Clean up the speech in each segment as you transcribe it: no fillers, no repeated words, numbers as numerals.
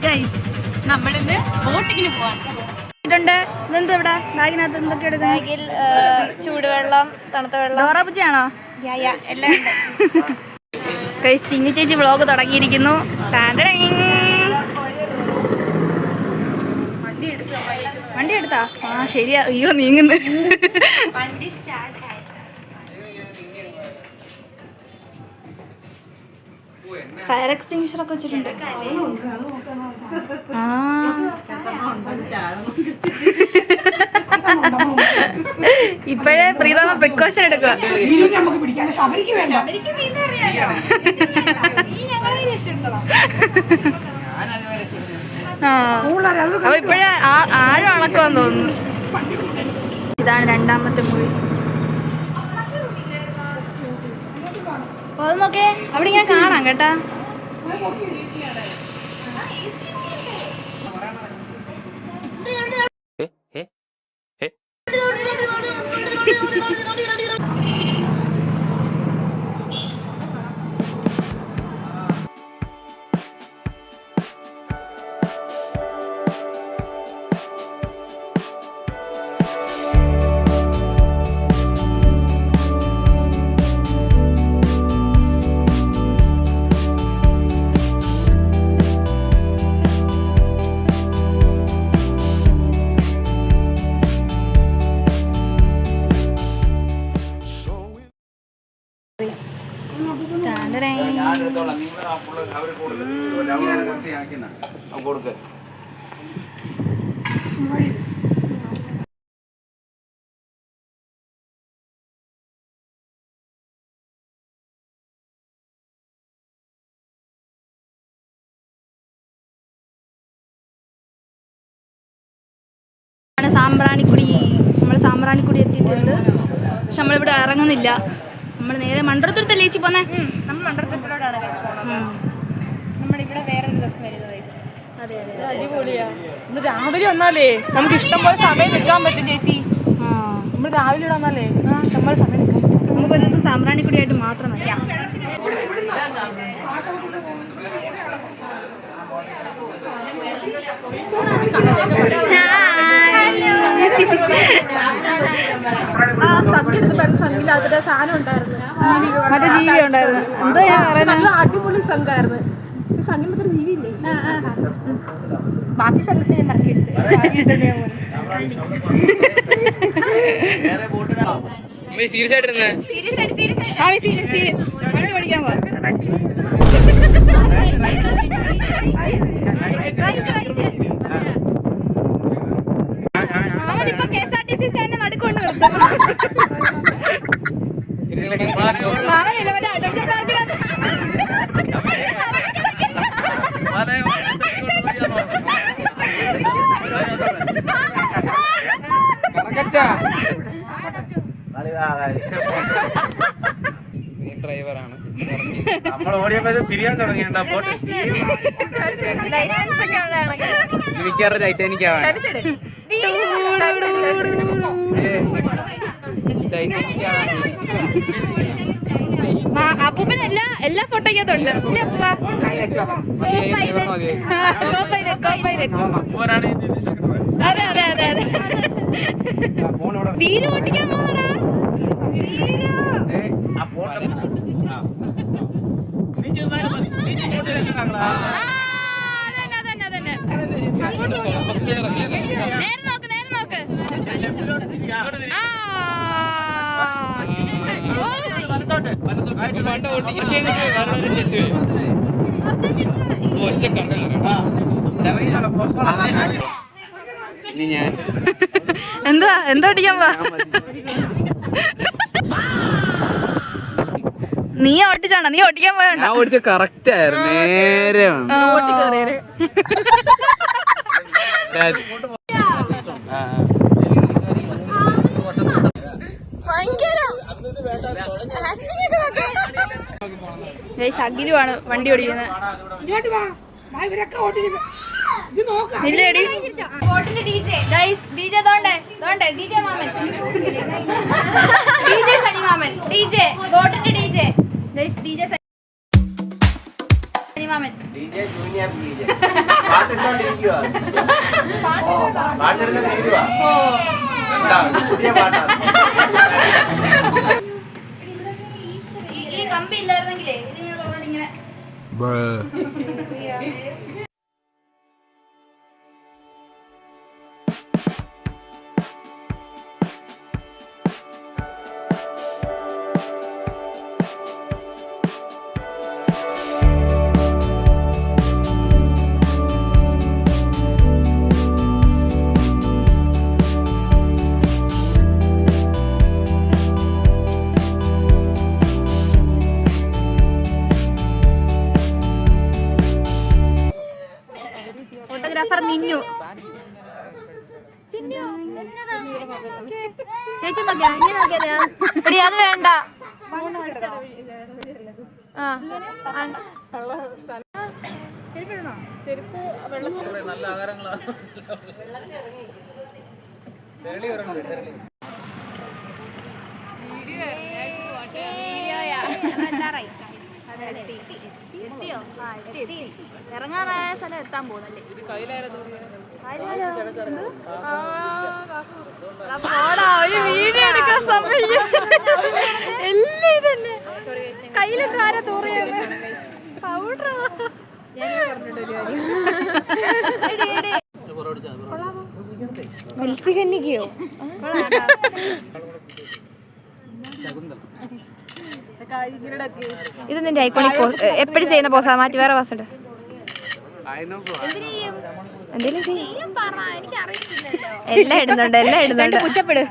Guys നമ്മളിന്ന് ബോട്ടിങ്ങിന് പോവാണ്. ഇതെന്താ ഇവിടെ ബാഗിനകത്ത് എന്തൊക്കെ എടുക്കുക? ബാഗിൽ ചൂടുവെള്ളം, തണുത്ത വെള്ളം. ഡോറാപ്പുജിയാണോ? എല്ലാം ഉണ്ട്. ഗൈസ് ചിന്നി ചേച്ചി വ്ളോഗ് തുടങ്ങിയിരിക്കുന്നു. വണ്ടി എടുത്താ? ആ ശരിയാ. അയ്യോ നീങ്ങുന്നു. ഫയർ എക്സ്റ്റിങ്ഷർ ഒക്കെ വെച്ചിട്ടുണ്ട്. ഇപ്പോഴേ പ്രീതമ പ്രിക്കോഷൻ എടുക്കുക. അപ്പൊ ഇപ്പോഴേ ആഴം അളക്കുമെന്ന് തോന്നുന്നു. ഇതാണ് രണ്ടാമത്തെ മുറി. അത് നോക്കേ, അവിടെ ഞാൻ കാണാം കേട്ടാ. സാമ്പ്രാണിക്കുടി. നമ്മൾ സാമ്പ്രാണിക്കുടി എത്തിയിട്ടുണ്ട്. പക്ഷെ നമ്മളിവിടെ ഇറങ്ങുന്നില്ല. നമ്മൾ നേരെ മണ്ടറത്തുരത്തല്ലേ ചേച്ചി പോന്നേ? നമ്മൾ മണ്ടറത്തുരത്തിലോട്ടാണ് നമ്മളിവിടെ വേറൊരു ദിവസം വരുന്നത്. അതെ അതെ, അടിപൊളിയാ. ഇന്ന് രാവിലെ വന്നാലേ നമുക്ക് ഇഷ്ടം പോലെ സമയം നിൽക്കാൻ പറ്റും ചേച്ചി. നമ്മൾ രാവിലെ ഇവിടെ വന്നാലേ നമ്മൾ സമയം നിൽക്കാൻ പറ്റും. നമുക്കൊരു ദിവസം സാമ്പ്രാണിക്കുടിയായിട്ട് മാത്രം വയ്ക്കാം. സംഗീതത്തിലെ സാധനം ഉണ്ടായിരുന്നു, മറ്റേ ജീവി ഉണ്ടായിരുന്നു. എന്തോ ഞാൻ പറയുന്നത്, നല്ല അടിപൊളി ശങ്കായിരുന്നു. സംഗീതത്തിൽ ജീവിയില്ലേ, ബാക്കി ശബ്ദത്തെ ഞാൻ ഇറക്കിയെടുത്ത് പഠിക്കാൻ പോവാ. അവനിപ്പോ KSRTC സ്റ്റാൻഡിന്റെ നടുക്കൊണ്ട് നിർത്തും. മാമനില്ല മറ്റേ അഡ്വഞ്ചർ പാർക്കിനകത്ത്. ഡ്രൈവറാണ്. നമ്മൾ ഓടിയപ്പോ പിരിയാൻ തുടങ്ങിയ ടൈറ്റാനിക് ആവാണ്. അപ്പൂപ്പൻ എല്ലാ ഫോട്ടോയ്ക്കകത്തുണ്ട്. അതെ അതെ അതെ അതെ. തീരെ ഓട്ടിക്കാൻ പോകടാ. നേരെ നോക്ക്, നേരെ നോക്ക്. എന്താ എന്താ ഓടിക്കാൻ പോവാ? നീ ഓട്ടിച്ചാണോ? നീ ഓട്ടിക്കാൻ പോയാ? ഓടിച്ച കറക്റ്റ് ആയിരുന്നു, നേരെ അഖിലുമാണ് വണ്ടി ഓടിക്കുന്നത്. സിനിമാമൻ. DJ junior DJ. പാട്ടിട്ടോണ്ടിരിക്കുവാ. പാട്ടെടുത്തിരിക്കുവാ. എന്താ പുതിയ പാട്ടാണ്. ഈ കമ്പി ഇല്ലായിരുന്നെങ്കിലേ ഇതിങ്ങനെ തുറന്നിട്ട് ഇങ്ങനെ ഫോട്ടോഗ്രാഫർ മിന്നു. ചേച്ചി എടി അത് വേണ്ട. നല്ല ആഹാരങ്ങളാണ്. എത്തിയോ? ഇറങ്ങാനായ സ്ഥലം എത്താൻ പോകുന്നല്ലേ. ഒരു വീഡിയോ എടുക്കാൻ സമയം എല്ലാം ഇതന്നെ. കയ്യിലും കാര തൂറിയത് പൗഡർ. മത്സ്യകന്യകയോ? ഇത് നിന്റെ ഐക്കോണിക് പോസ്. എപ്പോഴും ചെയ്യുന്ന പോസാ. മാറ്റി വേറെ പോസ് ഉണ്ട്. എല്ലാം ഇടുന്നുണ്ട്, എല്ലാം ഇടുന്നുണ്ട്. പുഷപ്പിട്.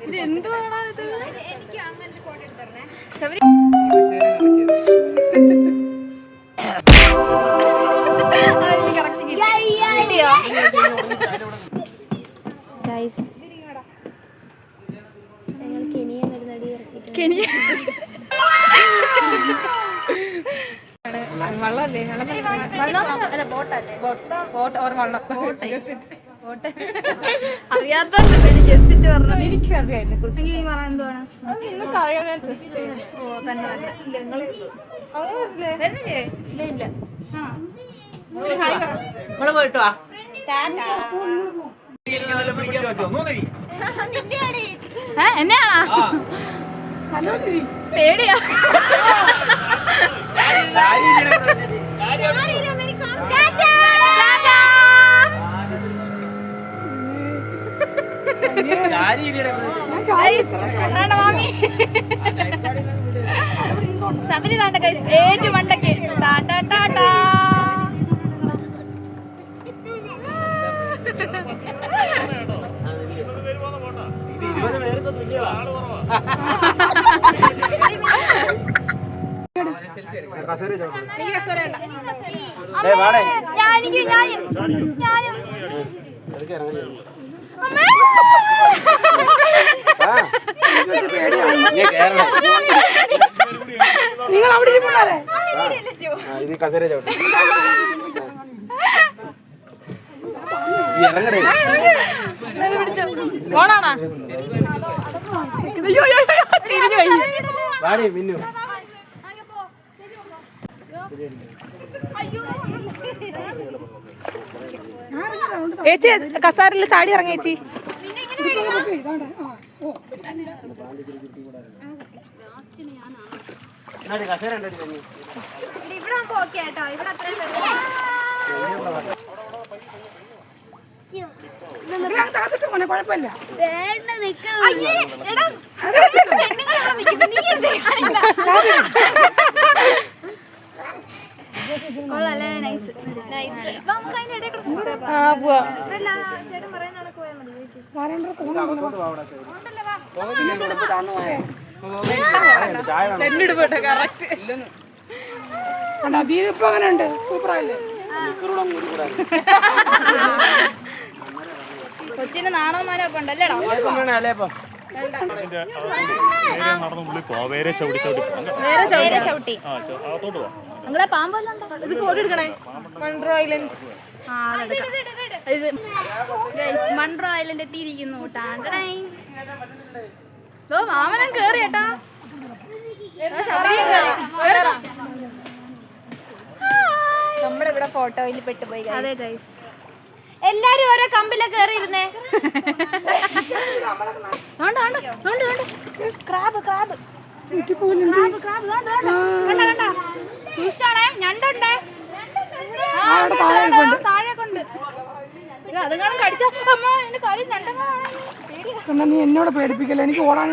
ഇത് എന്തുവാണോ ഇത്? എനിക്ക് അങ്ങനെ ഫോട്ടോ എടുത്തരണേ. അറിയാത്തോണ്ടല്ലേ ഗസ്റ്റ് പറഞ്ഞത്. എനിക്ക് അറിയാം. എനിക്ക് പറയാൻ എന്തുവാണ്? ഓ തന്നെ ഇല്ല. നമ്മള് പോയിട്ട് വാ. എന്നെയാണോ പേടിയാ? ശബരി താണ്ട കൈസ് ഏറ്റവും മണ്ടക്ക് ടാറ്റാ ടാറ്റാ. നിങ്ങൾ അവിടെ ഇത് കസേര ചവിട്ടി ഓണാണോ? വാടി മിന്നു. ചേച്ചി കസാരയിൽ ചാടി ഇറങ്ങി ചേച്ചി. കസേര കുഴപ്പമില്ല. അതിലിപ്പോ അങ്ങനെ ഉണ്ട്. സൂപ്പറല്ലേ? കൊച്ചിന് നാണവന്മാരും ഒക്കെ ഉണ്ടല്ലേടാ. വേറെ ചവിട്ടി ചവിട്ടി നിങ്ങളെ പാമ്പെല്ലാം ഉണ്ടോ? ഇത് ഫോട്ടോ എടുക്കണേ. Munro island. ആ ഇത് ഗൈസ് മൺട്രോ ഐലൻഡ് എത്തിയിരിക്കുന്നു. മാമനം കേറി കേട്ടാ. നമ്മളിവിടെ ഫോട്ടോയിൽ പെട്ടുപോയി. അതെ ഗൈസ്, എല്ലാരും ഓരോ കമ്പിലെ കേറിയിരുന്നേ. സൂക്ഷിച്ചാണേ, ഞണ്ടുണ്ടേ താഴെ കൊണ്ട്. അതുകാണും കടിച്ച അമ്മ എന്റെ കാര്യം ഞണ്ടെന്നാണ്. നീ എന്നോട് പേടിപ്പിക്കല്ലേ, എനിക്ക് ഓടാൻ.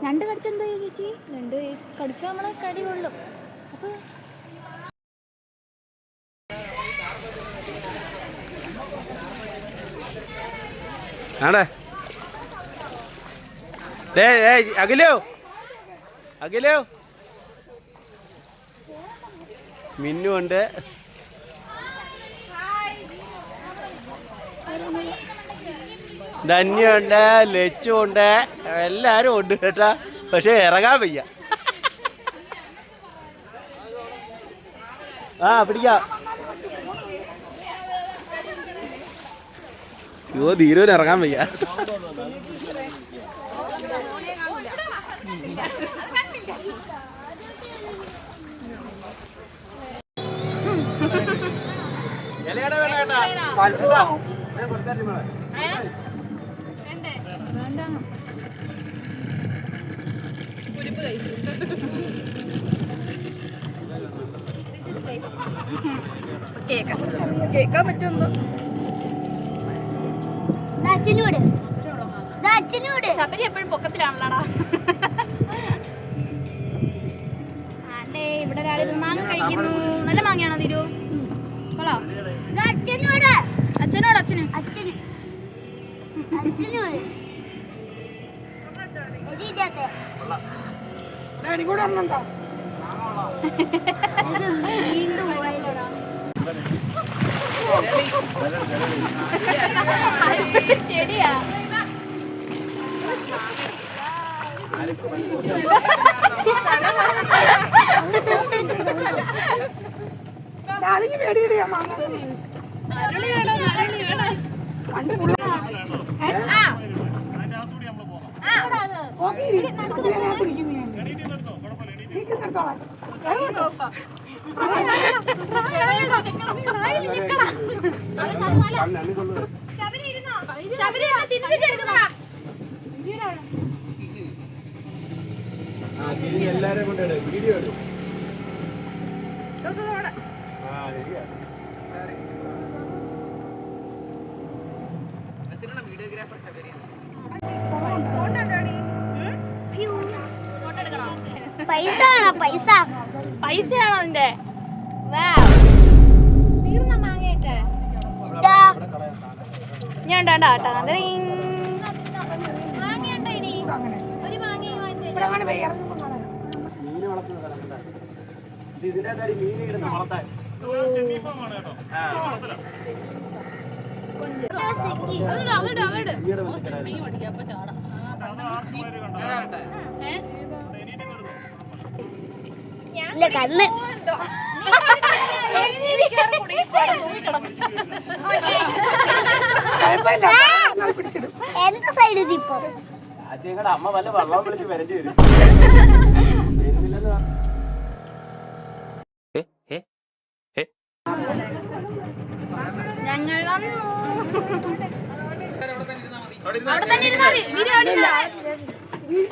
ഞണ്ട് കടിച്ചെന്താ ചേച്ചി? ഞണ്ട് കടിച്ചാൽ നമ്മളെ കടി കൊള്ളും. അപ്പൊ ആടേ അഖിലോ അഖിലോ മിന്നുണ്ട്. ധന്യുണ്ട്, ലച്ചുണ്ട്, എല്ലാരും ഉണ്ട് കേട്ടാ. പക്ഷെ ഇറങ്ങാൻ വയ്യ. ആ പിടിക്കാം. യോ ധീരോന് ഇറങ്ങാൻ വയ്യ. കേക്കാൻ പറ്റുമെന്തോ. ശബരി എപ്പോഴും പൊക്കത്തിലാണല്ലോടാ. ആണ്ടേ ഇവിടെ ഒരാളിരുന്ന് മാങ്ങ കഴിക്കുന്നു. നല്ല മാങ്ങയാണോ തിരു? കൊള്ളാം. അച്ഛനോട് അച്ഛന് ചെടിയാ. എല്ലാരും കൊണ്ട് വീഡിയോ എടുക്കും. പൈസയാണോ നിന്റെ? തീർന്ന മാങ്ങയൊക്കെ ഞാൻ ഉണ്ടാ കേട്ടോ. മാങ്ങയുണ്ടോ ഇനി? ഒരു മാങ്ങയും വാങ്ങിച്ചു. മീന് വളർത്തുന്ന സ്ഥലം കണ്ടാ. ഇതിനകത്ത് മീൻ ഇടുന്ന വളർത്താൻ. കണ്ണ് എന്ത് സൈഡ് ഇതിപ്പോ ആദ്യങ്ങളുടെ അമ്മ വല്ല വെള്ളം വിളിച്ച് വരേണ്ടി വരും. ഞങ്ങൾ വന്നു. അവിടെ തന്നെ ഇരുന്നാ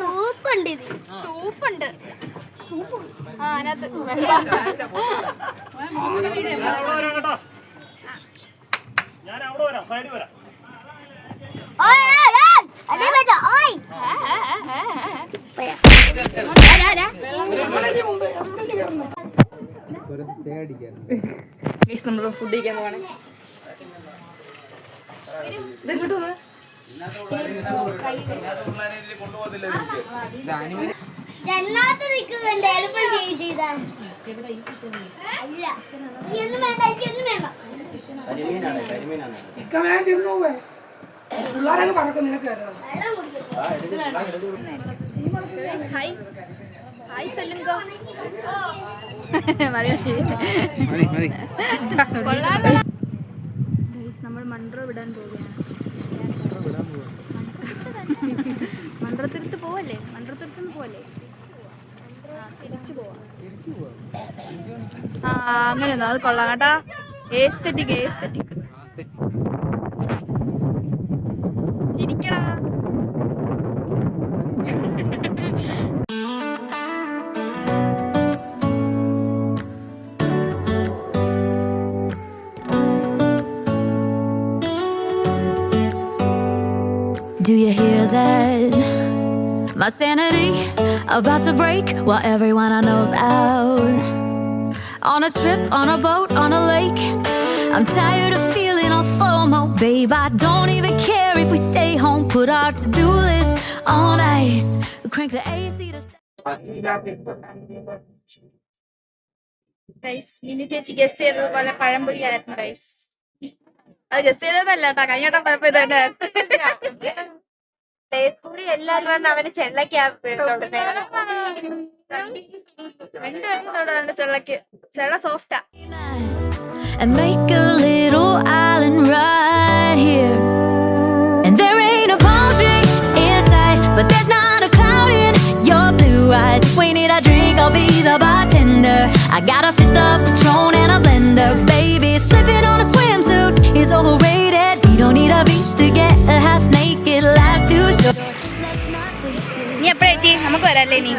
സൂപ്പുണ്ട് ഇത്. സൂപ്പുണ്ട്. ആ അതിനകത്ത് ഞാൻ അവിടെ വരാം, സൈഡിൽ വരാം. നമ്മൾ ഫുഡ് കഴിക്കാൻ പോവാണ്. ഇതെങ്ങോട്ട് പോവാ? ജന്നാത്ത് നിൽക്കുന്നുണ്ട്. എളുപ്പം ചെയ്താണ്. അല്ല നീ ഒന്നും വേണ്ട, എനിക്കൊന്നും വേണ്ട. ചിക്കൻ വേഗം തിന്നു പോവേ. പിള്ളേരൊക്കെ പറക്കും നിനക്ക്. ഹായ് ഹായ് സല്ലുങ്കോ. മതി നമ്മൾ മൺട്രോ വിടാൻ പോവുകയാണ്. മൺട്രത്തുരുത്ത് പോവല്ലേ? മൺട്രത്തുരുത്തുനിന്ന് പോവല്ലേ? തിരിച്ചു പോവാം. അങ്ങനെയൊന്നും അത് കൊള്ളാം കേട്ടാ. Aesthetic ചിരിക്കടാ. Do you hear that? My sanity about to break while everyone I know's out. On a trip, on a boat, on a lake. I'm tired of feeling all FOMO, babe. I don't even care if we stay home. Put our to-do list on ice. We crank the AC to... mini ചേച്ചി guess ചെയ്തതുപോലെ പഴംപൊരിയായിരുന്നു guys. അത് guess ചെയ്തതല്ല കേട്ടോ, കഴിഞ്ഞ പോയപ്പോ ഇതന്നെ കൂടി എല്ലാരും വന്ന് അവന് ചെള്ളക്കാ ചെള്ളക്ക് ചെള്ള സോഫ്റ്റാ. And make a little island right here. And there ain't a palm tree inside, but there's not a cloud in your blue eyes. If we need a drink, I'll be the bartender. I got a fifth of Patron and a blender. Baby, slipping on a swimsuit is overrated. We don't need a beach to get a half naked. Life's too short. നീ എപ്പോഴാ ചേച്ചി? നമുക്ക് വരാല്ലേ നീ?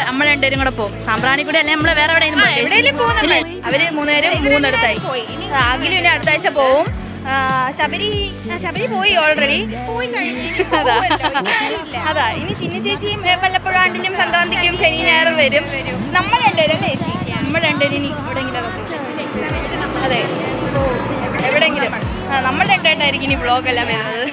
നമ്മൾ രണ്ടുപേരും കൂടെ പോകും. സാമ്പ്രാണിക്കൂടി അല്ലെ നമ്മള് വേറെ എവിടെയെങ്കിലും പോകും. അവര് 3 പേരും 3 അടുത്തായി. അഖിലും ഇനി അടുത്ത ആഴ്ച പോവും. ശബരി പോയി ഓൾറെഡി. അതാ ഇനി ചിന്നി ചേച്ചിയും വല്ലപ്പോഴും ആണ്ടിനും സംക്രാന്തിക്കും ശനി ഞായറും വരും. നമ്മൾ രണ്ടുപേരും ചേച്ചി നമ്മൾ രണ്ടുപേരും ഇനി എവിടെയെങ്കിലും അതെ എവിടെയെങ്കിലും നമ്മൾ രണ്ടുപേരായിരിക്കും ഇനി വ്ളോഗെല്ലാം വരുന്നത്.